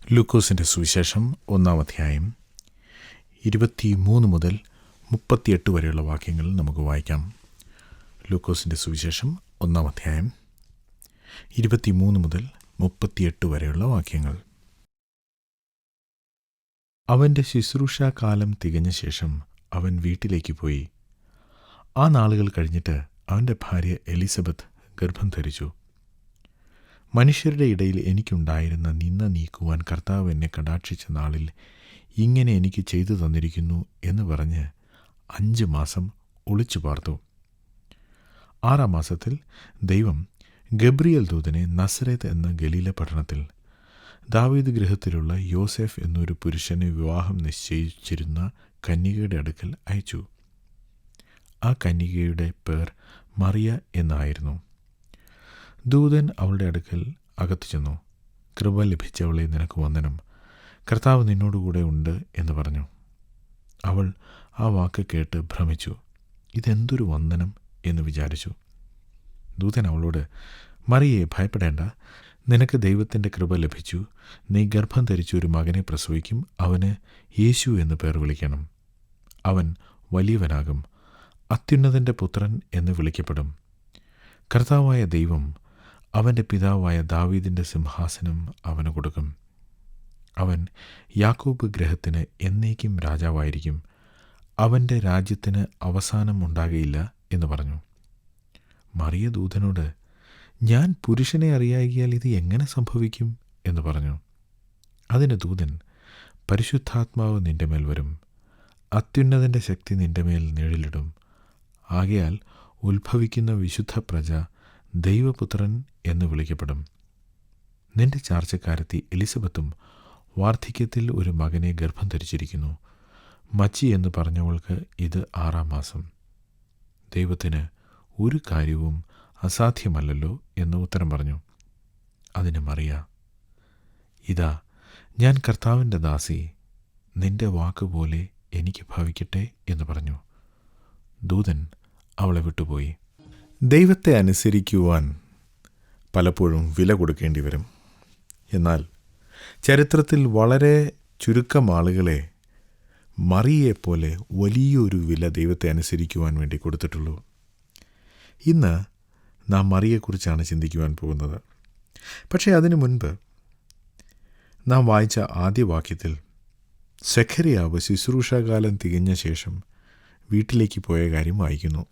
ലൂക്കോസിൻ്റെ സുവിശേഷം 1-ാം അധ്യായം 23 മുതൽ 38 വരെയുള്ള വാക്യങ്ങൾ നമുക്ക് വായിക്കാം. ലൂക്കോസിൻ്റെ സുവിശേഷം 1-ാം അധ്യായം 23 മുതൽ 38 വരെയുള്ള വാക്യങ്ങൾ. അവൻ്റെ ശുശ്രൂഷാകാലം തികഞ്ഞ ശേഷം അവൻ വീട്ടിലേക്ക് പോയി. ആ നാളുകൾ കഴിഞ്ഞിട്ട് അവൻ്റെ ഭാര്യ എലിസബത്ത് ഗർഭം ധരിച്ചു. മനുഷ്യരുടെ ഇടയിൽ എനിക്കുണ്ടായിരുന്ന നിന്ന നീക്കുവാൻ കർത്താവ് എന്നെ കടാക്ഷിച്ച നാളിൽ ഇങ്ങനെ എനിക്ക് ചെയ്തു തന്നിരിക്കുന്നു എന്ന് പറഞ്ഞ് 5 മാസം ഒളിച്ചു പാർത്തു. 6-ാം മാസത്തിൽ ദൈവം ഗബ്രിയേൽ ദൂതനെ നസറേത്ത് എന്ന ഗലീല പട്ടണത്തിൽ ദാവീദ് ഗൃഹത്തിലുള്ള യോസെഫ് എന്നൊരു പുരുഷനെ വിവാഹം നിശ്ചയിച്ചിരുന്ന കന്യകയുടെ അടുക്കൽ അയച്ചു. ആ കന്യകയുടെ പേർ മറിയ എന്നായിരുന്നു. ദൂതൻ അവളുടെ അടുക്കൽ അകത്തു ചെന്നു. കൃപ ലഭിച്ചവളെ, നിനക്ക് വന്ദനം, കർത്താവ് നിന്നോടുകൂടെ ഉണ്ട് എന്ന് പറഞ്ഞു. അവൾ ആ വാക്ക് കേട്ട് ഭ്രമിച്ചു. ഇതെന്തൊരു വന്ദനം എന്ന് വിചാരിച്ചു. ദൂതൻ അവളോട്, മറിയേ, ഭയപ്പെടേണ്ട, നിനക്ക് ദൈവത്തിൻ്റെ കൃപ ലഭിച്ചു. നീ ഗർഭം ധരിച്ച് ഒരു മകനെ പ്രസവിക്കും. അവന് യേശു എന്ന് പേർ വിളിക്കണം. അവൻ വലിയവനാകും, അത്യുന്നതൻ്റെ പുത്രൻ എന്ന് വിളിക്കപ്പെടും. കർത്താവായ ദൈവം അവൻ്റെ പിതാവായ ദാവീദിൻ്റെ സിംഹാസനം അവന് കൊടുക്കും. അവൻ യാക്കോബ് ഗൃഹത്തിന് എന്നേക്കും രാജാവായിരിക്കും. അവൻ്റെ രാജ്യത്തിന് അവസാനം ഉണ്ടാകയില്ല എന്ന് പറഞ്ഞു. മറിയ ദൂതനോട്, ഞാൻ പുരുഷനെ അറിയാകിയാൽ ഇത് എങ്ങനെ സംഭവിക്കും എന്ന് പറഞ്ഞു. അതിന് ദൂതൻ, പരിശുദ്ധാത്മാവ് നിന്റെ മേൽ വരും, അത്യുന്നതൻ്റെ ശക്തി നിന്റെ മേൽ നിഴലിടും. ആകയാൽ ഉത്ഭവിക്കുന്ന വിശുദ്ധ പ്രജ ദൈവപുത്രൻ എന്ന് വിളിക്കപ്പെടും. നിന്റെ ചാർച്ചക്കാരത്തി എലിസബത്തും വാർദ്ധക്യത്തിൽ ഒരു മകനെ ഗർഭം ധരിച്ചിരിക്കുന്നു. മച്ചി എന്ന് പറഞ്ഞവൾക്ക് ഇത് 6-ാം മാസം. ദൈവത്തിന് ഒരു കാര്യവും അസാധ്യമല്ലല്ലോ എന്ന് ഉത്തരം പറഞ്ഞു. അതിന് മറിയ, ഇതാ, ഞാൻ കർത്താവിൻ്റെ ദാസി, നിന്റെ വാക്കുപോലെ എനിക്ക് ഭവിക്കട്ടെ എന്ന് പറഞ്ഞു. ദൂതൻ അവളെ വിട്ടുപോയി. ദൈവത്തെ അനുസരിക്കുവാൻ പലപ്പോഴും വില കൊടുക്കേണ്ടി വരും. എന്നാൽ ചരിത്രത്തിൽ വളരെ ചുരുക്കം ആളുകളെ മറിയെപ്പോലെ വലിയൊരു വില ദൈവത്തെ അനുസരിക്കുവാൻ വേണ്ടി കൊടുത്തിട്ടുള്ളൂ. ഇന്ന് നാം മറിയെക്കുറിച്ചാണ് ചിന്തിക്കുവാൻ പോകുന്നത്. പക്ഷേ അതിനു മുൻപ് നാം വായിച്ച ആദ്യ വാക്യത്തിൽ സെഖര്യാവ് ശുശ്രൂഷാകാലം തികഞ്ഞ ശേഷം വീട്ടിലേക്ക് പോയ കാര്യം വായിക്കുന്നു.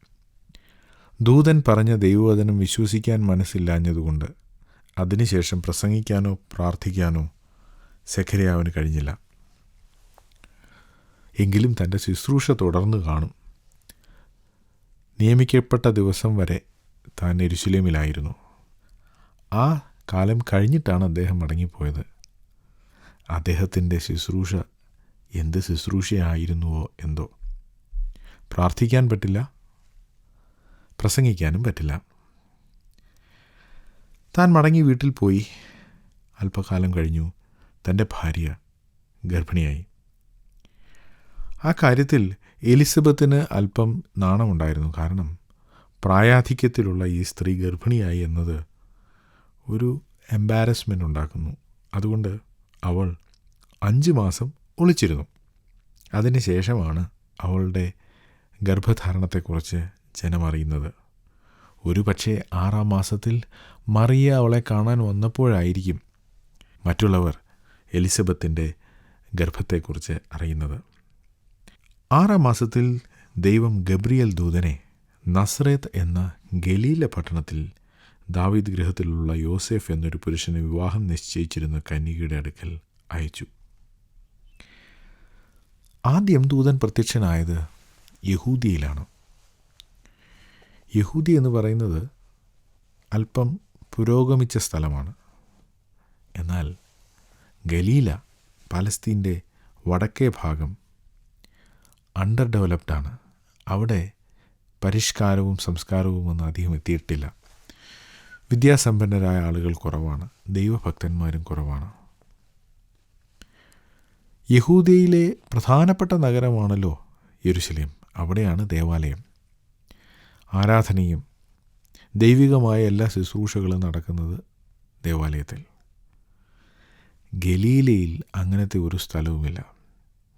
ദൂതൻ പറഞ്ഞ ദൈവവചനം വിശ്വസിക്കാൻ മനസ്സില്ലാഞ്ഞതുകൊണ്ട് അതിനുശേഷം പ്രസംഗിക്കാനോ പ്രാർത്ഥിക്കാനോ സെഖര്യാവിന് കഴിഞ്ഞില്ല. എങ്കിലും തൻ്റെ ശുശ്രൂഷ തുടർന്നു കാണും. നിയമിക്കപ്പെട്ട ദിവസം വരെ താൻ യെരുശലേമിലായിരുന്നു. ആ കാലം കഴിഞ്ഞിട്ടാണ് അദ്ദേഹം മടങ്ങിപ്പോയത്. അദ്ദേഹത്തിൻ്റെ ശുശ്രൂഷ എന്ത് ശുശ്രൂഷയായിരുന്നുവോ എന്തോ. പ്രാർത്ഥിക്കാൻ പറ്റില്ല, പ്രസംഗിക്കാനും പറ്റില്ല. താൻ മടങ്ങി വീട്ടിൽ പോയി. അല്പകാലം കഴിഞ്ഞു തൻ്റെ ഭാര്യ ഗർഭിണിയായി. ആ കാര്യത്തിൽ എലിസബത്തിന് അല്പം നാണമുണ്ടായിരുന്നു. കാരണം പ്രായാധിക്യത്തിലുള്ള ഈ സ്ത്രീ ഗർഭിണിയായി എന്നത് ഒരു എംബാരസ്മെൻ്റ് ഉണ്ടാക്കുന്നു. അതുകൊണ്ട് അവൾ 5 മാസം ഒളിച്ചിരുന്നു. അതിന് ശേഷമാണ് അവളുടെ ഗർഭധാരണത്തെക്കുറിച്ച് ജനമറിയുന്നത്. ഒരു പക്ഷേ 6-ാം മാസത്തിൽ മറിയ അവളെ കാണാൻ വന്നപ്പോഴായിരിക്കും മറ്റുള്ളവർ എലിസബത്തിൻ്റെ ഗർഭത്തെക്കുറിച്ച് അറിയുന്നത്. 6-ാം മാസത്തിൽ ദൈവം ഗബ്രിയേൽ ദൂതനെ നസറേത്ത് എന്ന ഗലീല പട്ടണത്തിൽ ദാവീദ് ഗൃഹത്തിലുള്ള യോസെഫ് എന്നൊരു പുരുഷന് വിവാഹം നിശ്ചയിച്ചിരുന്ന കന്യകയുടെ അടുക്കൽ അയച്ചു. ആദ്യം ദൂതൻ പ്രത്യക്ഷനായത് യഹൂദിയയിലാണ്. യഹൂദി എന്ന് പറയുന്നത് അല്പം പുരോഗമിച്ച സ്ഥലമാണ്. എന്നാൽ ഗലീല, പാലസ്തീൻ്റെ വടക്കേ ഭാഗം, അണ്ടർ ഡെവലപ്ഡാണ്. അവിടെ പരിഷ്കാരവും സംസ്കാരവും ഒന്നും അധികം എത്തിയിട്ടില്ല. വിദ്യാസമ്പന്നരായ ആളുകൾ കുറവാണ്, ദൈവഭക്തന്മാരും കുറവാണ്. യഹൂദയിലെ പ്രധാനപ്പെട്ട നഗരമാണല്ലോ യെരുശലേം. അവിടെയാണ് ദേവാലയം. ആരാധനയും ദൈവികമായ എല്ലാ ശുശ്രൂഷകളും നടക്കുന്നത് ദേവാലയത്തിൽ. ഗലീലയിൽ അങ്ങനത്തെ ഒരു സ്ഥലവുമില്ല.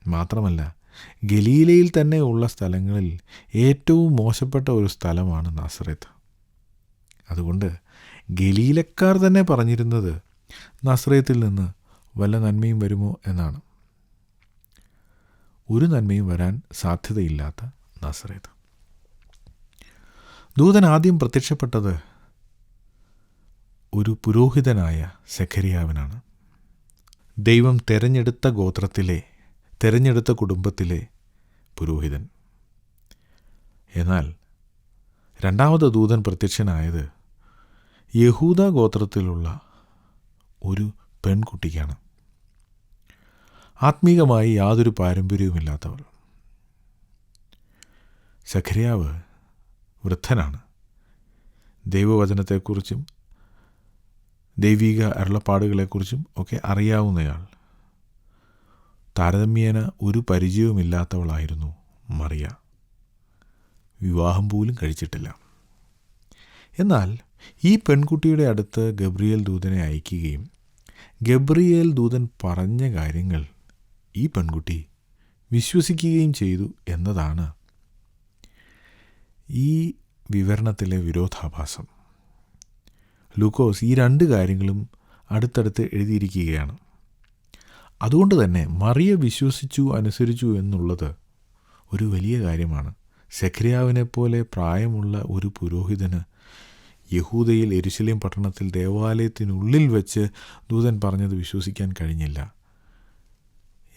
മാത്രമല്ല, ഗലീലയിൽ തന്നെ ഉള്ള സ്ഥലങ്ങളിൽ ഏറ്റവും മോശപ്പെട്ട ഒരു സ്ഥലമാണ് നസറേത്ത്. അതുകൊണ്ട് ഗലീലക്കാർ തന്നെ പറഞ്ഞിരുന്നത് നസറേത്തിൽ നിന്ന് വല്ല നന്മയും വരുമോ എന്നാണ്. ഒരു നന്മയും വരാൻ സാധ്യതയില്ലാത്ത നസറേത്ത്. ദൂതൻ ആദ്യം പ്രത്യക്ഷപ്പെട്ടത് ഒരു പുരോഹിതനായ സെഖര്യാവിനാണ്. ദൈവം തെരഞ്ഞെടുത്ത ഗോത്രത്തിലെ, തെരഞ്ഞെടുത്ത കുടുംബത്തിലെ പുരോഹിതൻ. എന്നാൽ രണ്ടാമത് ദൂതൻ പ്രത്യക്ഷനായത് യഹൂദ ഗോത്രത്തിലുള്ള ഒരു പെൺകുട്ടിക്കാണ്. ആത്മീകമായി യാതൊരു പാരമ്പര്യവുമില്ലാത്തവൾ. സെഖര്യാവ് വൃദ്ധനാണ്. ദൈവവചനത്തെക്കുറിച്ചും ദൈവിക അരുളപ്പാടുകളെക്കുറിച്ചും ഒക്കെ അറിയാവുന്നയാൾ. താരതമ്യേന ഒരു പരിചയവുമില്ലാത്തവളായിരുന്നു മറിയ. വിവാഹം പോലും കഴിച്ചിട്ടില്ല. എന്നാൽ ഈ പെൺകുട്ടിയുടെ അടുത്ത് ഗബ്രിയേൽ ദൂതനെ അയക്കുകയും ഗബ്രിയേൽ ദൂതൻ പറഞ്ഞ കാര്യങ്ങൾ ഈ പെൺകുട്ടി വിശ്വസിക്കുകയും ചെയ്തു എന്നതാണ് ഈ വിവരണത്തിലെ വിരോധാഭാസം. ലൂക്കോസ് ഈ രണ്ട് കാര്യങ്ങളും അടുത്തടുത്ത് എഴുതിയിരിക്കുകയാണ്. അതുകൊണ്ട് തന്നെ മറിയ വിശ്വസിച്ചു, അനുസരിച്ചു എന്നുള്ളത് ഒരു വലിയ കാര്യമാണ്. സെഖര്യാവിനെപ്പോലെ പ്രായമുള്ള ഒരു പുരോഹിതന് യഹൂദയിൽ യെരുശലേം പട്ടണത്തിൽ ദേവാലയത്തിനുള്ളിൽ വെച്ച് ദൂതൻ പറഞ്ഞത് വിശ്വസിക്കാൻ കഴിഞ്ഞില്ല.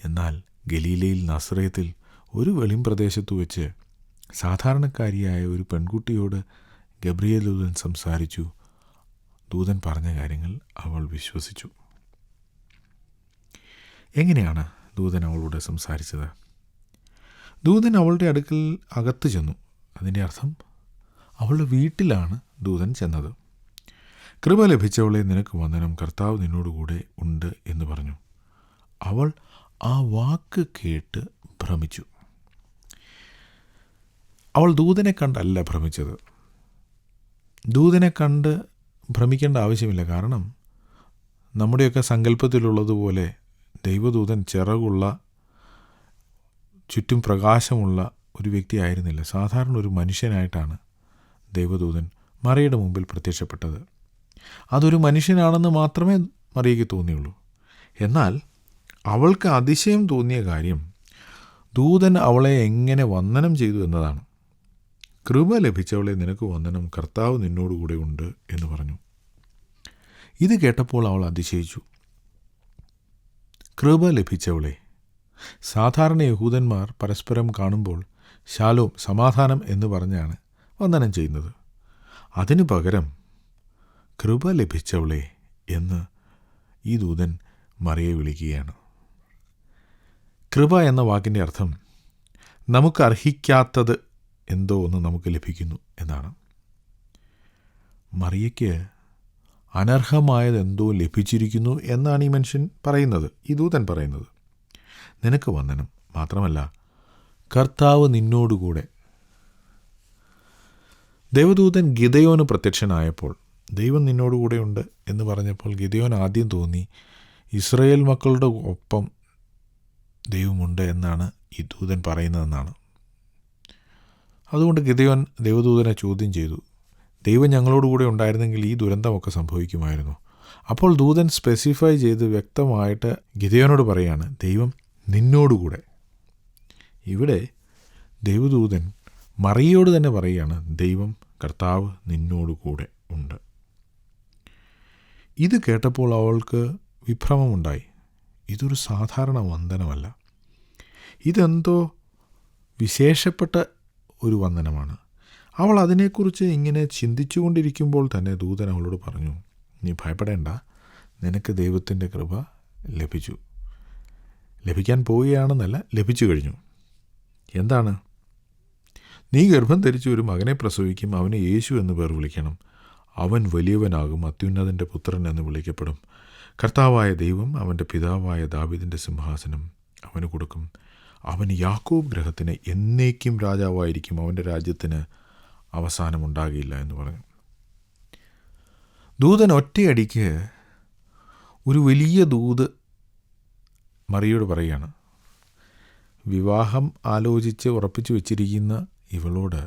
എന്നാൽ ഗലീലയിൽ നസറേത്തിൽ ഒരു വെളിംപ്രദേശത്തു വെച്ച് സാധാരണക്കാരിയായ ഒരു പെൺകുട്ടിയോട് ഗബ്രിയേൽ ദൂതൻ സംസാരിച്ചു. ദൂതൻ പറഞ്ഞ കാര്യങ്ങൾ അവൾ വിശ്വസിച്ചു. എങ്ങനെയാണ് ദൂതൻ അവളോട് സംസാരിച്ചത്? ദൂതൻ അവളുടെ അടുക്കൽ അകത്ത് ചെന്നു. അതിൻ്റെ അർത്ഥം അവളുടെ വീട്ടിലാണ് ദൂതൻ ചെന്നത്. കൃപ ലഭിച്ചവളെ, നിനക്ക് വന്ദനം, കർത്താവ് നിന്നോടുകൂടെ ഉണ്ട് എന്ന് പറഞ്ഞു. അവൾ ആ വാക്ക് കേട്ട് ഭ്രമിച്ചു. അവൾ ദൂതനെ കണ്ടല്ല ഭ്രമിച്ചത്. ദൂതനെ കണ്ട് ഭ്രമിക്കേണ്ട ആവശ്യമില്ല. കാരണം നമ്മുടെയൊക്കെ സങ്കല്പത്തിലുള്ളതുപോലെ ദൈവദൂതൻ ചിറകുള്ള, ചുറ്റും പ്രകാശമുള്ള ഒരു വ്യക്തിയായിരുന്നില്ല. സാധാരണ ഒരു മനുഷ്യനായിട്ടാണ് ദൈവദൂതൻ മറിയയുടെ മുമ്പിൽ പ്രത്യക്ഷപ്പെട്ടത്. അതൊരു മനുഷ്യനാണെന്ന് മാത്രമേ മറിയയ്ക്ക് തോന്നിയുള്ളൂ. എന്നാൽ അവൾക്ക് അതിശയം തോന്നിയ കാര്യം ദൂതൻ അവളെ എങ്ങനെ വന്ദനം ചെയ്തു എന്നതാണ്. കൃപ ലഭിച്ചവളെ, നിനക്ക് വന്ദനം, കർത്താവ് നിന്നോടുകൂടെ ഉണ്ട് എന്ന് പറഞ്ഞു. ഇത് കേട്ടപ്പോൾ അവൾ അതിശയിച്ചു. കൃപ ലഭിച്ചവളെ. സാധാരണ യഹൂദന്മാർ പരസ്പരം കാണുമ്പോൾ ശാലോം, സമാധാനം എന്ന് പറഞ്ഞാണ് വന്ദനം ചെയ്യുന്നത്. അതിനു പകരം കൃപ ലഭിച്ചവളെ എന്ന് ഈ ദൂതൻ മറിയെ വിളിക്കുകയാണ്. കൃപ എന്ന വാക്കിൻ്റെ അർത്ഥം നമുക്ക് അർഹിക്കാത്തത് എന്തോ ഒന്ന് നമുക്ക് ലഭിക്കുന്നു എന്നാണ്. മറിയയ്ക്ക് അനർഹമായതെന്തോ ലഭിച്ചിരിക്കുന്നു എന്നാണ് ഈ മനുഷ്യൻ പറയുന്നത്, ഈ ദൂതൻ പറയുന്നത്. നിനക്ക് വന്ദനം, മാത്രമല്ല കർത്താവ് നിന്നോടുകൂടെ. ദൈവദൂതൻ ഗിദെയോന് പ്രത്യക്ഷനായപ്പോൾ ദൈവം നിന്നോടുകൂടെയുണ്ട് എന്ന് പറഞ്ഞപ്പോൾ ഗിദെയോൻ ആദ്യം തോന്നി ഇസ്രായേൽ മക്കളുടെ ഒപ്പം ദൈവമുണ്ട് എന്നാണ് ഈ ദൂതൻ പറയുന്നതെന്നാണ്. അതുകൊണ്ട് ഗിദെയോൻ ദൈവദൂതനെ ചോദ്യം ചെയ്തു, ദൈവം ഞങ്ങളോടുകൂടെ ഉണ്ടായിരുന്നെങ്കിൽ ഈ ദുരന്തമൊക്കെ സംഭവിക്കുമായിരുന്നു. അപ്പോൾ ദൂതൻ സ്പെസിഫൈ ചെയ്ത് വ്യക്തമായിട്ട് ഗിദെയോനോട് പറയാണ്, ദൈവം നിന്നോടുകൂടെ. ഇവിടെ ദൈവദൂതൻ മറിയയോട് തന്നെ പറയുകയാണ്, ദൈവം, കർത്താവ് നിന്നോടുകൂടെ ഉണ്ട്. ഇത് കേട്ടപ്പോൾ അവൾക്ക് വിഭ്രമമുണ്ടായി. ഇതൊരു സാധാരണ വന്ദനമല്ല, ഇതെന്തോ വിശേഷപ്പെട്ട ഒരു വന്ദനമാണ്. അവൾ അതിനെക്കുറിച്ച് ഇങ്ങനെ ചിന്തിച്ചുകൊണ്ടിരിക്കുമ്പോൾ തന്നെ ദൂതൻ അവളോട് പറഞ്ഞു, നീ ഭയപ്പെടേണ്ട, നിനക്ക് ദൈവത്തിൻ്റെ കൃപ ലഭിച്ചു. ലഭിക്കാൻ പോവുകയാണെന്നല്ല, ലഭിച്ചു കഴിഞ്ഞു. എന്താണ്? നീ ഗർഭം ധരിച്ച് ഒരു മകനെ പ്രസവിക്കും, അവനെ യേശു എന്ന് പേർ വിളിക്കണം. അവൻ വലിയവനാകും, അത്യുന്നതൻ്റെ പുത്രൻ എന്ന് വിളിക്കപ്പെടും. കർത്താവായ ദൈവം അവൻ്റെ പിതാവായ ദാവീദിൻ്റെ സിംഹാസനം അവന് കൊടുക്കും. അവൻ യാക്കോബ് ഗൃഹത്തിന് എന്നേക്കും രാജാവായിരിക്കും, അവൻ്റെ രാജ്യത്തിന് അവസാനമുണ്ടാകില്ല എന്ന് പറഞ്ഞു. ദൂതൻ ഒറ്റയടിക്ക് ഒരു വലിയ ദൂത് മറിയോട് പറയുകയാണ്, വിവാഹം ആലോചിച്ച് ഉറപ്പിച്ചു വെച്ചിരിക്കുന്ന ഇവളോട്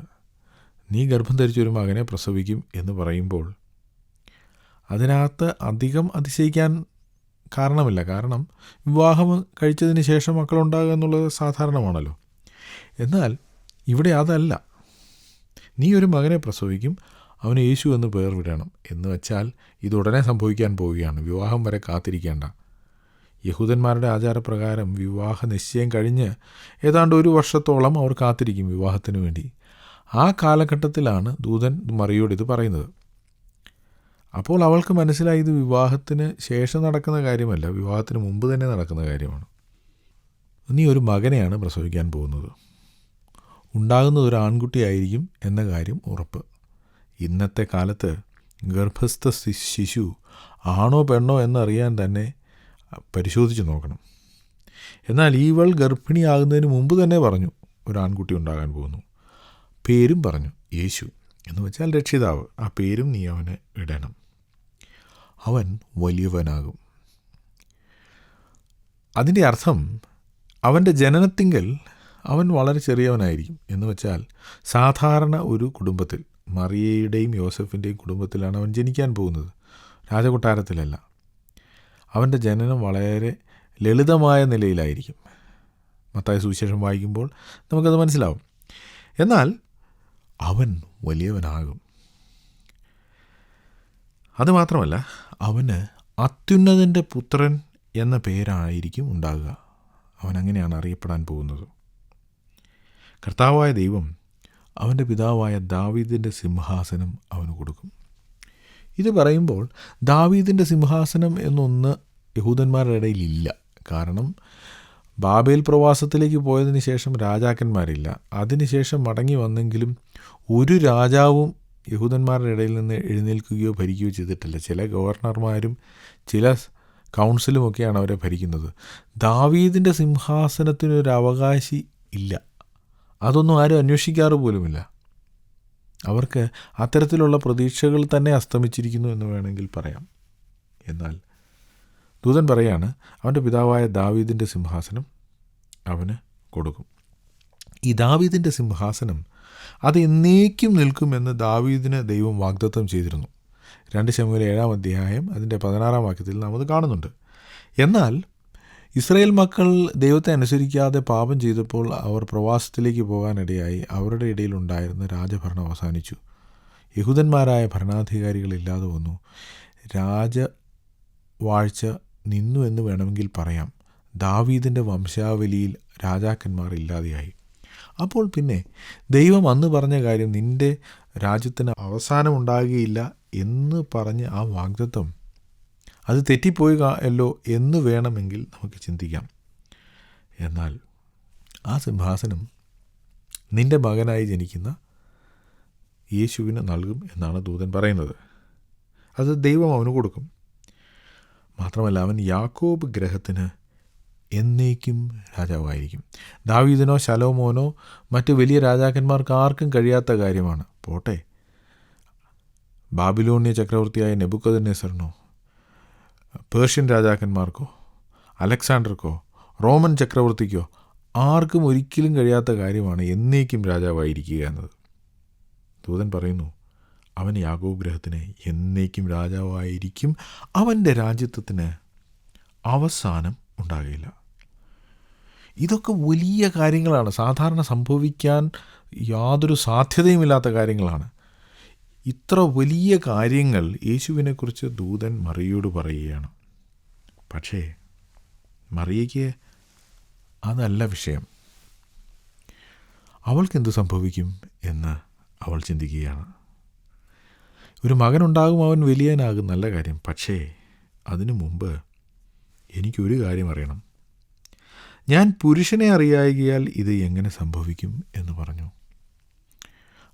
നീ ഗർഭം ധരിച്ചൊരു മകനെ പ്രസവിക്കും എന്ന് പറയുമ്പോൾ അതിനകത്ത് അധികം അതിശയിക്കാൻ കാരണമില്ല. കാരണം വിവാഹം കഴിച്ചതിന് ശേഷം മക്കളുണ്ടാകുക എന്നുള്ളത് സാധാരണമാണല്ലോ. എന്നാൽ ഇവിടെ അതല്ല. നീ ഒരു മകനെ പ്രസവിക്കും, അവന് യേശു എന്ന് പേർ വിടണം എന്ന് വെച്ചാൽ ഇതുടനെ സംഭവിക്കാൻ പോവുകയാണ്. വിവാഹം വരെ കാത്തിരിക്കേണ്ട. യഹൂദന്മാരുടെ ആചാരപ്രകാരം വിവാഹ നിശ്ചയം കഴിഞ്ഞ് ഏതാണ്ട് 1 വർഷത്തോളം അവർ കാത്തിരിക്കും വിവാഹത്തിന് വേണ്ടി. ആ കാലഘട്ടത്തിലാണ് ദൂതൻ മറിയോട് ഇത് പറയുന്നത്. അപ്പോൾ അവൾക്ക് മനസ്സിലായി ഇത് വിവാഹത്തിന് ശേഷം നടക്കുന്ന കാര്യമല്ല, വിവാഹത്തിന് മുമ്പ് തന്നെ നടക്കുന്ന കാര്യമാണ്. നീ ഒരു മകനെയാണ് പ്രസവിക്കാൻ പോകുന്നത്. ഉണ്ടാകുന്നത് ഒരു ആൺകുട്ടിയായിരിക്കും എന്ന കാര്യം ഉറപ്പ്. ഇന്നത്തെ കാലത്ത് ഗർഭസ്ഥ ശിശു ആണോ പെണ്ണോ എന്നറിയാൻ തന്നെ പരിശോധിച്ച് നോക്കണം. എന്നാൽ ഇവൾ ഗർഭിണിയാകുന്നതിന് മുമ്പ് തന്നെ പറഞ്ഞു ഒരു ആൺകുട്ടി ഉണ്ടാകാൻ പോകുന്നു. പേരും പറഞ്ഞു യേശു എന്ന് വെച്ചാൽ രക്ഷിതാവ്. ആ പേരും നീ അവന് ഇടണം. അവൻ വലിയവനാകും. അതിൻ്റെ അർത്ഥം അവൻ്റെ ജനനത്തിങ്കൽ അവൻ വളരെ ചെറിയവനായിരിക്കും എന്ന് വെച്ചാൽ സാധാരണ ഒരു കുടുംബത്തിൽ, മറിയയുടെയും യോസഫിൻ്റെയും കുടുംബത്തിലാണ് അവൻ ജനിക്കാൻ പോകുന്നത്, രാജകൊട്ടാരത്തിലല്ല. അവൻ്റെ ജനനം വളരെ ലളിതമായ നിലയിലായിരിക്കും. മത്തായി സുവിശേഷം വായിക്കുമ്പോൾ നമുക്കത് മനസ്സിലാവും. എന്നാൽ അവൻ വലിയവനാകും. അതുമാത്രമല്ല, അവന് അത്യുന്നതൻ്റെ പുത്രൻ എന്ന പേരായിരിക്കും ഉണ്ടാകുക. അവൻ അങ്ങനെയാണ് അറിയപ്പെടാൻ പോകുന്നത്. കർത്താവായ ദൈവം അവൻ്റെ പിതാവായ ദാവീദിൻ്റെ സിംഹാസനം അവന് കൊടുക്കും. ഇത് പറയുമ്പോൾ ദാവീദിൻ്റെ സിംഹാസനം എന്നൊന്ന് യഹൂദന്മാരുടെ ഇടയിൽ ഇല്ല. കാരണം ബാബേൽ പ്രവാസത്തിലേക്ക് പോയതിന് ശേഷം രാജാക്കന്മാരില്ല. അതിനുശേഷം മടങ്ങി വന്നെങ്കിലും ഒരു രാജാവും യഹൂദന്മാരുടെ ഇടയിൽ നിന്ന് എഴുന്നേൽക്കുകയോ ഭരിക്കുകയോ ചെയ്തിട്ടില്ല. ചില ഗവർണർമാരും ചില കൗൺസിലുമൊക്കെയാണ് അവരെ ഭരിക്കുന്നത്. ദാവീദിൻ്റെ സിംഹാസനത്തിനൊരു അവകാശി ഇല്ല. അതൊന്നും ആരും അന്വേഷിക്കാറ് പോലുമില്ല. അവർക്ക് അത്തരത്തിലുള്ള പ്രതീക്ഷകൾ തന്നെ അസ്തമിച്ചിരിക്കുന്നു എന്ന് വേണമെങ്കിൽ പറയാം. എന്നാൽ ദൂതൻ പറയാണ്, അവൻ്റെ പിതാവായ ദാവീദിൻ്റെ സിംഹാസനം അവന് കൊടുക്കും. ഈ ദാവീദിൻ്റെ സിംഹാസനം അത് എന്നേക്കും നിൽക്കുമെന്ന് ദാവീദിന് ദൈവം വാഗ്ദത്തം ചെയ്തിരുന്നു. 2 ശമൂവേൽ 7-ാം അധ്യായം അതിൻ്റെ 16-ാം വാക്യത്തിൽ നാം അത് കാണുന്നുണ്ട്. എന്നാൽ ഇസ്രായേൽ മക്കൾ ദൈവത്തെ അനുസരിക്കാതെ പാപം ചെയ്തപ്പോൾ അവർ പ്രവാസത്തിലേക്ക് പോകാനിടയായി. അവരുടെ ഇടയിലുണ്ടായിരുന്ന രാജഭരണം അവസാനിച്ചു. യഹൂദന്മാരായ ഭരണാധികാരികളില്ലാതെ വന്നു. രാജവാഴ്ച നിന്നു എന്ന് വേണമെങ്കിൽ പറയാം. ദാവീദിൻ്റെ വംശാവലിയിൽ രാജാക്കന്മാർ ഇല്ലാതെയായി. അപ്പോൾ പിന്നെ ദൈവം അന്ന് പറഞ്ഞ കാര്യം, നിൻ്റെ രാജ്യത്തിന് അവസാനമുണ്ടാകുകയില്ല എന്ന് പറഞ്ഞ് ആ വാഗ്ദത്തം അത് തെറ്റിപ്പോയല്ലോ എന്ന് വേണമെങ്കിൽ നമുക്ക് ചിന്തിക്കാം. എന്നാൽ ആ സിംഹാസനം നിൻ്റെ മകനായി ജനിക്കുന്ന യേശുവിന് നൽകും എന്നാണ് ദൂതൻ പറയുന്നത്. അത് ദൈവം അവന് കൊടുക്കും. മാത്രമല്ല, അവൻ യാക്കോബ് ഗൃഹത്തിന് എന്നേക്കും രാജാവായിരിക്കും. ദാവീദിനോ ശലോമോനോ മറ്റ് വലിയ രാജാക്കന്മാർക്ക് ആർക്കും കഴിയാത്ത കാര്യമാണ്. പോട്ടെ, ബാബിലോണിയ ചക്രവർത്തിയായ നെബൂഖദ്നേസറിനോ പേർഷ്യൻ രാജാക്കന്മാർക്കോ അലക്സാണ്ടർക്കോ റോമൻ ചക്രവർത്തിക്കോ ആർക്കും ഒരിക്കലും കഴിയാത്ത കാര്യമാണ് എന്നേക്കും രാജാവായിരിക്കുക എന്നത്. ദൂതൻ പറയുന്നു, അവൻ യാക്കോബ് ഗൃഹത്തിന് എന്നേക്കും രാജാവായിരിക്കും. അവൻ്റെ രാജ്യത്വത്തിന് അവസാനം ഉണ്ടാകില്ല. ഇതൊക്കെ വലിയ കാര്യങ്ങളാണ്. സാധാരണ സംഭവിക്കാൻ യാതൊരു സാധ്യതയുമില്ലാത്ത കാര്യങ്ങളാണ്. ഇത്ര വലിയ കാര്യങ്ങൾ യേശുവിനെക്കുറിച്ച് ദൂതൻ മറിയോട് പറയുകയാണ്. പക്ഷേ മറിയയ്ക്ക് അതല്ല വിഷയം. അവൾക്കെന്ത് സംഭവിക്കും എന്ന് അവൾ ചിന്തിക്കുകയാണ്. ഒരു മകനുണ്ടാകും, അവൻ വലിയവനാകും, നല്ല കാര്യം. പക്ഷേ അതിനു മുമ്പ് എനിക്കൊരു കാര്യം അറിയണം. ഞാൻ പുരുഷനെ അറിയായികയാൽ ഇത് എങ്ങനെ സംഭവിക്കും എന്ന് പറഞ്ഞു.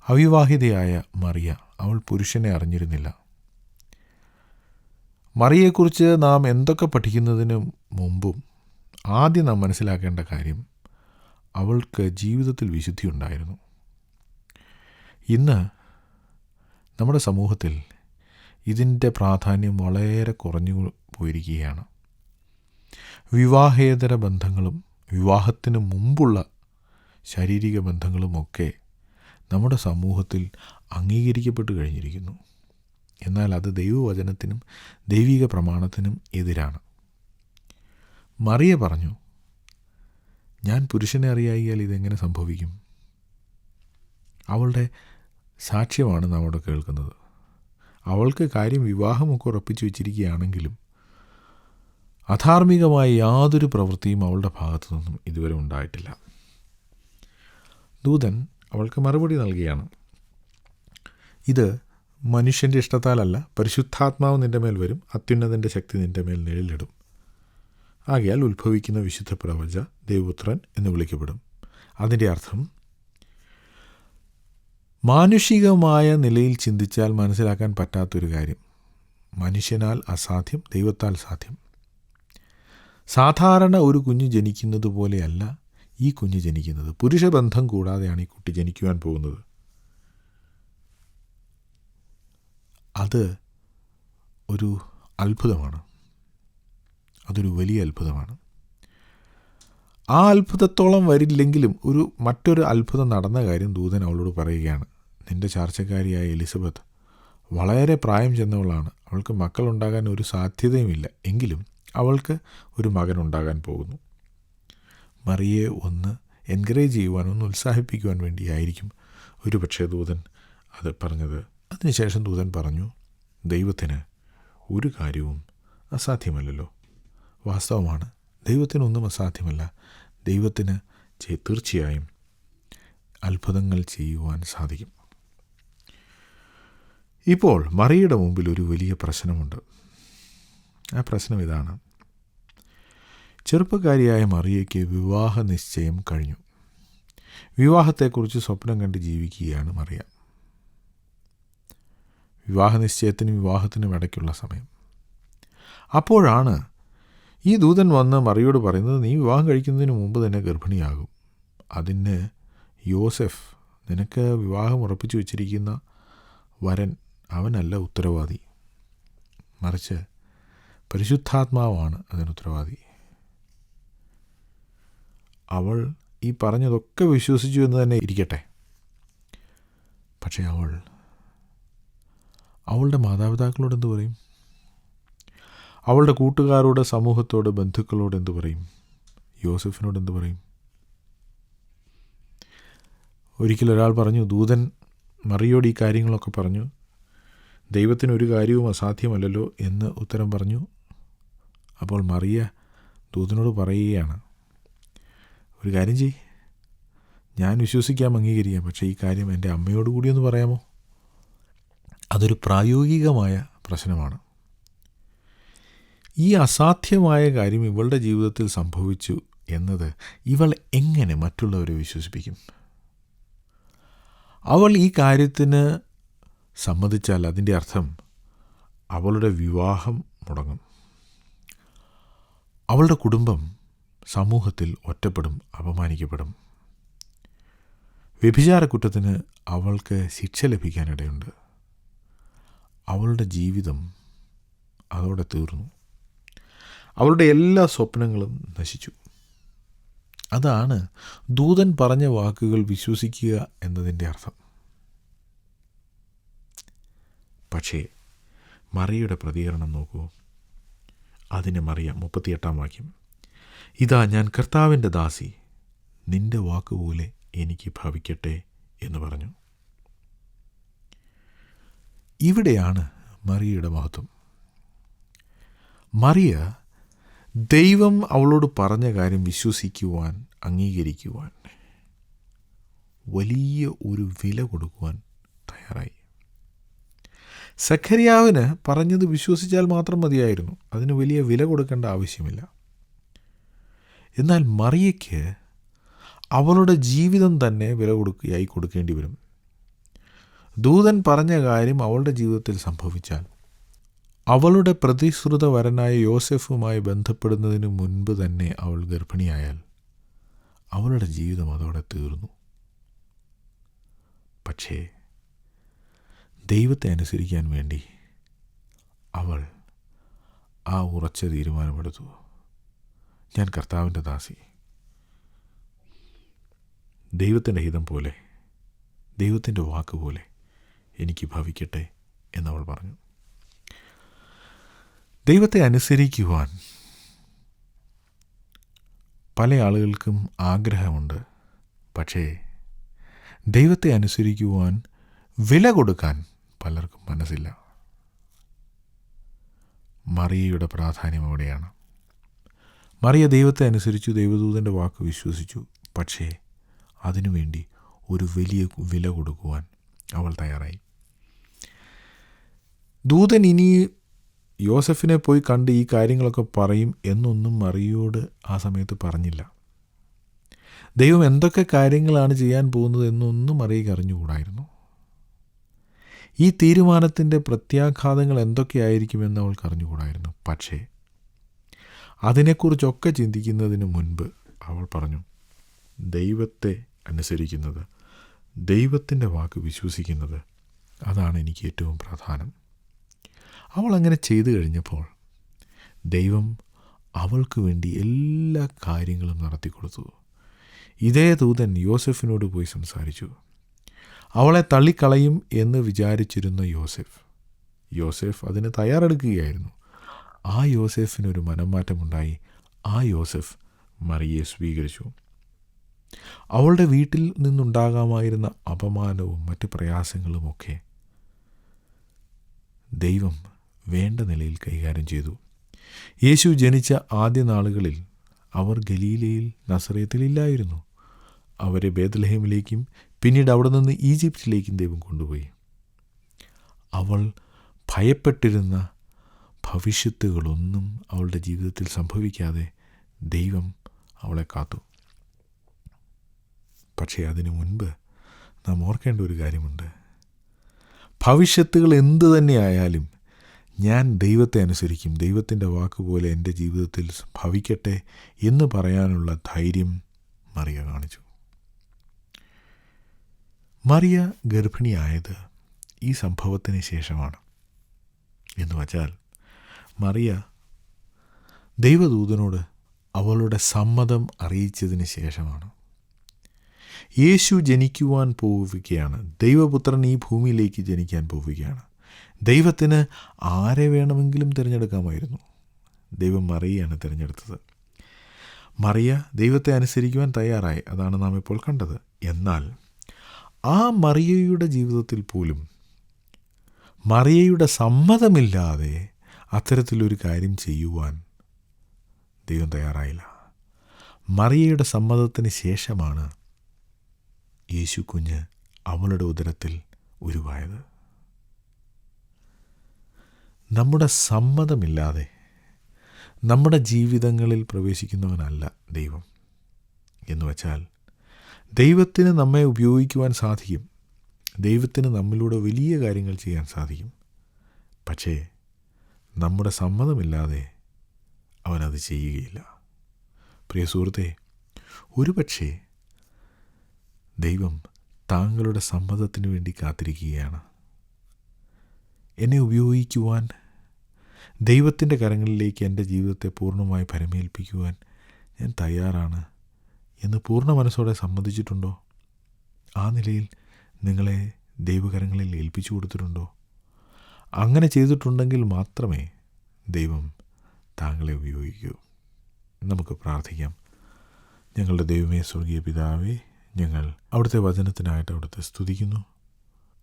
അവിവാഹിതയായ മറിയ, അവൾ പുരുഷനെ അറിഞ്ഞിരുന്നില്ല. മറിയയെക്കുറിച്ച് നാം എന്തൊക്കെ പഠിക്കുന്നതിന് മുമ്പും ആദ്യം നാം മനസ്സിലാക്കേണ്ട കാര്യം, അവൾക്ക് ജീവിതത്തിൽ വിശുദ്ധി ഉണ്ടായിരുന്നു. ഇന്ന് നമ്മുടെ സമൂഹത്തിൽ ഇതിൻ്റെ പ്രാധാന്യം വളരെ കുറഞ്ഞു പോയിരിക്കുകയാണ്. വിവാഹേതര ബന്ധങ്ങളും വിവാഹത്തിന് മുമ്പുള്ള ശാരീരിക ബന്ധങ്ങളുമൊക്കെ നമ്മുടെ സമൂഹത്തിൽ അംഗീകരിക്കപ്പെട്ട് കഴിഞ്ഞിരിക്കുന്നു. എന്നാൽ അത് ദൈവവചനത്തിനും ദൈവിക പ്രമാണത്തിനും എതിരാണ്. മറിയ പറഞ്ഞു, ഞാൻ പുരുഷനെ അറിയായിയാൽ ഇതെങ്ങനെ സംഭവിക്കും? അവളുടെ സാക്ഷ്യമാണ് നാം അവിടെ കേൾക്കുന്നത്. അവൾക്ക് കാര്യം വിവാഹമൊക്കെ ഉറപ്പിച്ചു വച്ചിരിക്കുകയാണെങ്കിലും അധാർമികമായ യാതൊരു പ്രവൃത്തിയും അവളുടെ ഭാഗത്തു നിന്നും ഇതുവരെ ഉണ്ടായിട്ടില്ല. ദൂതൻ അവൾക്ക് മറുപടി നൽകുകയാണ്, ഇത് മനുഷ്യൻ്റെ ഇഷ്ടത്താലല്ല, പരിശുദ്ധാത്മാവ് നിൻ്റെ മേൽ വരും, അത്യുന്നതൻ്റെ ശക്തി നിൻ്റെ മേൽ നിഴലിടും. ആകയാൽ ഉത്ഭവിക്കുന്ന വിശുദ്ധ പ്രവച ദൈവപുത്രൻ എന്ന് വിളിക്കപ്പെടും. അതിൻ്റെ അർത്ഥം മാനുഷികമായ നിലയിൽ ചിന്തിച്ചാൽ മനസ്സിലാക്കാൻ പറ്റാത്തൊരു കാര്യം. മനുഷ്യനാൽ അസാധ്യം, ദൈവത്താൽ സാധ്യം. സാധാരണ ഒരു കുഞ്ഞ് ജനിക്കുന്നത് പോലെയല്ല ഈ കുഞ്ഞ് ജനിക്കുന്നത്. പുരുഷബന്ധം കൂടാതെയാണ് ഈ കുട്ടി ജനിക്കുവാൻ പോകുന്നത്. അത് ഒരു അത്ഭുതമാണ്. അതൊരു വലിയ അത്ഭുതമാണ്. ആ അത്ഭുതത്തോളം വരില്ലെങ്കിലും മറ്റൊരു അത്ഭുതം നടന്ന കാര്യം ദൂതൻ അവളോട് പറയുകയാണ്. നിൻ്റെ ചാർച്ചക്കാരിയായ എലിസബത്ത് വളരെ പ്രായം ചെന്നവളാണ്. അവൾക്ക് മക്കളുണ്ടാകാൻ ഒരു സാധ്യതയുമില്ല. എങ്കിലും അവൾക്ക് ഒരു മകനുണ്ടാകാൻ പോകുന്നു. മറിയെ ഒന്ന് എൻകറേജ് ചെയ്യുവാൻ, ഒന്ന് ഉത്സാഹിപ്പിക്കുവാൻ വേണ്ടിയായിരിക്കും ഒരുപക്ഷെ ദൂതൻ അത് പറഞ്ഞത്. അതിനുശേഷം ദൂതൻ പറഞ്ഞു, ദൈവത്തിന് ഒരു കാര്യവും അസാധ്യമല്ലല്ലോ. വാസ്തവമാണ്, ദൈവത്തിനൊന്നും അസാധ്യമല്ല. ദൈവത്തിന് തീർച്ചയായും അത്ഭുതങ്ങൾ ചെയ്യുവാൻ സാധിക്കും. ഇപ്പോൾ മറിയയുടെ മുമ്പിൽ ഒരു വലിയ പ്രശ്നമുണ്ട്. ആ പ്രശ്നം ഇതാണ്. ചെറുപ്പക്കാരിയായ മറിയയ്ക്ക് വിവാഹ നിശ്ചയം കഴിഞ്ഞു. വിവാഹത്തെക്കുറിച്ച് സ്വപ്നം കണ്ട് ജീവിക്കുകയാണ് മറിയ. വിവാഹ നിശ്ചയത്തിനും വിവാഹത്തിനും ഇടയ്ക്കുള്ള സമയം. അപ്പോഴാണ് ഈ ദൂതൻ വന്ന് മറിയോട് പറയുന്നത്, നീ വിവാഹം കഴിക്കുന്നതിന് മുമ്പ് തന്നെ ഗർഭിണിയാകും. അതിന് യോസെഫ്, നിനക്ക് വിവാഹം ഉറപ്പിച്ചു വച്ചിരിക്കുന്ന വരൻ, അവനല്ല ഉത്തരവാദി, മറിച്ച് പരിശുദ്ധാത്മാവാണ് അതിന് ഉത്തരവാദി. അവൾ ഈ പറഞ്ഞതൊക്കെ വിശ്വസിച്ചു എന്ന് തന്നെ ഇരിക്കട്ടെ. പക്ഷേ അവളുടെ മാതാപിതാക്കളോട് എന്തു പറയും? അവളുടെ കൂട്ടുകാരോട്, സമൂഹത്തോട്, ബന്ധുക്കളോട് എന്തു പറയും? യോസെഫിനോട് എന്തു പറയും? ഒരിക്കലൊരാൾ പറഞ്ഞു, ദൂതൻ മറിയോട് ഈ കാര്യങ്ങളൊക്കെ പറഞ്ഞു, ദൈവത്തിനൊരു കാര്യവും അസാധ്യമല്ലല്ലോ എന്ന് ഉത്തരം പറഞ്ഞു. അപ്പോൾ മറിയ ദൂതനോട് പറയുകയാണ്, ഒരു കാര്യം ചെയ്യ്, ഞാൻ വിശ്വസിക്കാം, അംഗീകരിക്കാം, പക്ഷേ ഈ കാര്യം എൻ്റെ അമ്മയോട് കൂടി ഒന്ന് പറയാമോ? അതൊരു പ്രായോഗികമായ പ്രശ്നമാണ്. ഈ അസാധ്യമായ കാര്യം ഇവളുടെ ജീവിതത്തിൽ സംഭവിച്ചു എന്നത് ഇവൾ എങ്ങനെ മറ്റുള്ളവരെ വിശ്വസിപ്പിക്കും? അവൾ ഈ കാര്യത്തിന് സമ്മതിച്ചാൽ അതിൻ്റെ അർത്ഥം അവളുടെ വിവാഹം മുടങ്ങും. അവളുടെ കുടുംബം സമൂഹത്തിൽ ഒറ്റപ്പെടും, അപമാനിക്കപ്പെടും. വ്യഭിചാരക്കുറ്റത്തിന് അവൾക്ക് ശിക്ഷ ലഭിക്കാനിടയുണ്ട്. അവളുടെ ജീവിതം അതോടെ തീർന്നു. അവളുടെ എല്ലാ സ്വപ്നങ്ങളും നശിച്ചു. അതാണ് ദൂതൻ പറഞ്ഞ വാക്കുകൾ വിശ്വസിക്കുക എന്നതിൻ്റെ അർത്ഥം. പക്ഷേ മറിയയുടെ പ്രതികരണം നോക്കൂ. അതിന് മറിയ 38-ാം വാക്യം, ഇതാ ഞാൻ കർത്താവിൻ്റെ ദാസി, നിന്റെ വാക്കുപോലെ എനിക്ക് ഭവിക്കട്ടെ എന്ന് പറഞ്ഞു. ഇവിടെയാണ് മറിയയുടെ മഹത്വം. മറിയ ദൈവം അവളോട് പറഞ്ഞ കാര്യം വിശ്വസിക്കുവാൻ, അംഗീകരിക്കുവാൻ, വലിയ ഒരു വില കൊടുക്കുവാൻ തയ്യാറായി. സഖര്യാവിന് പറഞ്ഞത് വിശ്വസിച്ചാൽ മാത്രം മതിയായിരുന്നു. അതിന് വലിയ വില കൊടുക്കേണ്ട ആവശ്യമില്ല. എന്നാൽ മറിയയ്ക്ക് അവളുടെ ജീവിതം തന്നെ വില കൊടുക്കേണ്ടി വരും. ദൂതൻ പറഞ്ഞ കാര്യം അവളുടെ ജീവിതത്തിൽ സംഭവിച്ചാൽ, അവളുടെ പ്രതിശ്രുത വരനായ യോസെഫുമായി ബന്ധപ്പെടുന്നതിന് മുൻപ് തന്നെ അവൾ ഗർഭിണിയായാൽ അവളുടെ ജീവിതം അതോടെ തീർന്നു. പക്ഷേ ദൈവത്തെ അനുസരിക്കാൻ വേണ്ടി അവൾ ആ ഉറച്ച തീരുമാനമെടുത്തു. ഞാൻ കർത്താവിൻ്റെ ദാസി, ദൈവത്തിൻ്റെ ഹിതം പോലെ, ദൈവത്തിൻ്റെ വാക്ക് പോലെ എനിക്ക് ഭവിക്കട്ടെ എന്നവൾ പറഞ്ഞു. ദൈവത്തെ അനുസരിക്കുവാൻ പല ആളുകൾക്കും ആഗ്രഹമുണ്ട്. പക്ഷേ ദൈവത്തെ അനുസരിക്കുവാൻ വില കൊടുക്കാൻ പലർക്കും മനസ്സില്ല. മറിയയുടെ പ്രാധാന്യം അവിടെയാണ്. മറിയ ദൈവത്തെ അനുസരിച്ചു, ദൈവദൂതൻ്റെ വാക്ക് വിശ്വസിച്ചു. പക്ഷേ അതിനുവേണ്ടി ഒരു വലിയ വില കൊടുക്കുവാൻ അവൾ തയ്യാറായി. ദൂതൻ ഇനി യോസഫിനെ പോയി കണ്ട് ഈ കാര്യങ്ങളൊക്കെ പറയും എന്നൊന്നും മറിയയോട് ആ സമയത്ത് പറഞ്ഞില്ല. ദൈവം എന്തൊക്കെ കാര്യങ്ങളാണ് ചെയ്യാൻ പോകുന്നത് എന്നൊന്നും മറിയയ്ക്ക് അറിഞ്ഞുകൂടായിരുന്നു. ഈ തീരുമാനത്തിൻ്റെ പ്രത്യാഘാതങ്ങൾ എന്തൊക്കെയായിരിക്കുമെന്ന് അവൾക്ക് അറിഞ്ഞുകൂടായിരുന്നു. പക്ഷേ അതിനെക്കുറിച്ചൊക്കെ ചിന്തിക്കുന്നതിന് മുൻപ് അവൾ പറഞ്ഞു, ദൈവത്തെ അനുസരിക്കുന്നത്, ദൈവത്തിൻ്റെ വാക്ക് വിശ്വസിക്കുന്നത്, അതാണ് എനിക്ക് ഏറ്റവും പ്രധാനം. അവൾ അങ്ങനെ ചെയ്തു കഴിഞ്ഞപ്പോൾ ദൈവം അവൾക്ക് വേണ്ടി എല്ലാ കാര്യങ്ങളും നടത്തിക്കൊടുത്തു. ഇതേ ദൂതൻ യോസെഫിനോട് പോയി സംസാരിച്ചു. അവളെ തള്ളിക്കളയും എന്ന് വിചാരിച്ചിരുന്ന യോസെഫ് അതിന് തയ്യാറെടുക്കുകയായിരുന്നു. ആ യോസെഫിനൊരു മനംമാറ്റമുണ്ടായി. ആ യോസെഫ് മറിയയെ സ്വീകരിച്ചു. അവളുടെ വീട്ടിൽ നിന്നുണ്ടാകാമായിരുന്ന അപമാനവും മറ്റ് പ്രയാസങ്ങളുമൊക്കെ ദൈവം വേണ്ട നിലയിൽ കൈകാര്യം ചെയ്തു. യേശു ജനിച്ച ആദ്യ നാളുകളിൽ അവർ ഗലീലയിൽ നസറേത്തിലില്ലായിരുന്നു. അവരെ ബേത്ലഹേമിലേക്കും പിന്നീട് അവിടെ നിന്ന് ഈജിപ്തിലേക്കും ദൈവം കൊണ്ടുപോയി. അവൾ ഭയപ്പെട്ടിരുന്ന ഭവിഷ്യത്തുകളൊന്നും അവളുടെ ജീവിതത്തിൽ സംഭവിക്കാതെ ദൈവം അവളെ കാത്തു. പക്ഷേ അതിനു മുൻപ് നാം ഓർക്കേണ്ട ഒരു കാര്യമുണ്ട്. ഭവിഷ്യത്തുകൾ എന്തു തന്നെയായാലും ഞാൻ ദൈവത്തെ അനുസരിക്കും, ദൈവത്തിൻ്റെ വാക്കുപോലെ എൻ്റെ ജീവിതത്തിൽ ഭവിക്കട്ടെ എന്ന് പറയാനുള്ള ധൈര്യം മറിയ കാണിച്ചു. മറിയ ഗർഭിണിയായത് ഈ സംഭവത്തിന് ശേഷമാണ്. എന്ന് വച്ചാൽ മറിയ ദൈവദൂതനോട് അവളുടെ സമ്മതം അറിയിച്ചതിന് ശേഷമാണ്. യേശു ജനിക്കുവാൻ പോവുകയാണ്. ദൈവപുത്രൻ ഈ ഭൂമിയിലേക്ക് ജനിക്കാൻ പോവുകയാണ്. ദൈവത്തിന് ആരെ വേണമെങ്കിലും തിരഞ്ഞെടുക്കാമായിരുന്നു. ദൈവം മറിയയാണ് തിരഞ്ഞെടുത്തത്. മറിയ ദൈവത്തെ അനുസരിക്കുവാൻ തയ്യാറായി. അതാണ് നാം ഇപ്പോൾ കണ്ടത്. എന്നാൽ ആ മറിയയുടെ ജീവിതത്തിൽ പോലും മറിയയുടെ സമ്മതമില്ലാതെ അത്തരത്തിലൊരു കാര്യം ചെയ്യുവാൻ ദൈവം തയ്യാറായില്ല. മറിയയുടെ സമ്മതത്തിന് ശേഷമാണ് യേശു കുഞ്ഞ് അവളുടെ ഉദരത്തിൽ ഉരുവായത്. നമ്മുടെ സമ്മതമില്ലാതെ നമ്മുടെ ജീവിതങ്ങളിൽ പ്രവേശിക്കുന്നവനല്ല ദൈവം. എന്ന് വച്ചാൽ ദൈവത്തിന് നമ്മെ ഉപയോഗിക്കുവാൻ സാധിക്കും. ദൈവത്തിന് നമ്മിലൂടെ വലിയ കാര്യങ്ങൾ ചെയ്യാൻ സാധിക്കും. പക്ഷേ നമ്മുടെ സമ്മതമില്ലാതെ അവനത് ചെയ്യുകയില്ല. പ്രിയ സുഹൃത്തേ, ഒരുപക്ഷേ ദൈവം താങ്കളുടെ സമ്മതത്തിന് വേണ്ടി കാത്തിരിക്കുകയാണ്. എന്നെ ഉപയോഗിക്കുവാൻ, ദൈവത്തിൻ്റെ കരങ്ങളിലേക്ക് എൻ്റെ ജീവിതത്തെ പൂർണ്ണമായി പരമേൽപ്പിക്കുവാൻ ഞാൻ തയ്യാറാണ് എന്ന് പൂർണ്ണ മനസ്സോടെ സമ്മതിച്ചിട്ടുണ്ടോ? ആ നിലയിൽ നിങ്ങളെ ദൈവകരങ്ങളിൽ ഏൽപ്പിച്ചു കൊടുത്തിട്ടുണ്ടോ? അങ്ങനെ ചെയ്തിട്ടുണ്ടെങ്കിൽ മാത്രമേ ദൈവം താങ്കളെ ഉപയോഗിക്കൂ. നമുക്ക് പ്രാർത്ഥിക്കാം. ഞങ്ങളുടെ ദൈവമേ, സ്വർഗീയ പിതാവേ, ഞങ്ങൾ അവിടുത്തെ വചനത്തിനായിട്ട് അവിടുത്തെ സ്തുതിക്കുന്നു.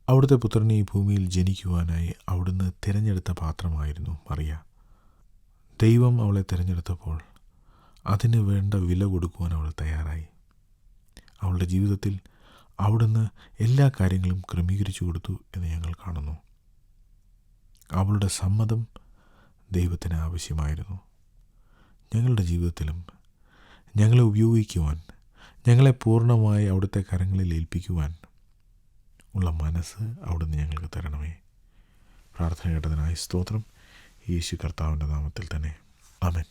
അവിടുത്തെ പുത്രനെ ഈ ഭൂമിയിൽ ജനിക്കുവാനായി അവിടുന്ന് തിരഞ്ഞെടുത്ത പാത്രമായിരുന്നു മറിയ. ദൈവം അവളെ തിരഞ്ഞെടുത്തപ്പോൾ അതിന് വേണ്ട വില കൊടുക്കുവാൻ അവൾ തയ്യാറായി. അവളുടെ ജീവിതത്തിൽ അവിടുന്ന് എല്ലാ കാര്യങ്ങളും ക്രമീകരിച്ചു കൊടുത്തു എന്ന് ഞങ്ങൾ കാണുന്നു. അവളുടെ സമ്മതം ദൈവത്തിന് ആവശ്യമായിരുന്നു. ഞങ്ങളുടെ ജീവിതത്തിലും ഞങ്ങളെ ഉപയോഗിക്കുവാൻ, ഞങ്ങളെ പൂർണ്ണമായി അവിടുത്തെ കരങ്ങളിൽ ഏൽപ്പിക്കുവാൻ ഉള്ള മനസ്സ് അവിടുന്ന് ഞങ്ങൾക്ക് തരണമേ. പ്രാർത്ഥന കേട്ടതിനായി സ്തോത്രം. യേശു കർത്താവിൻ്റെ നാമത്തിൽ തന്നെ. ആമേൻ.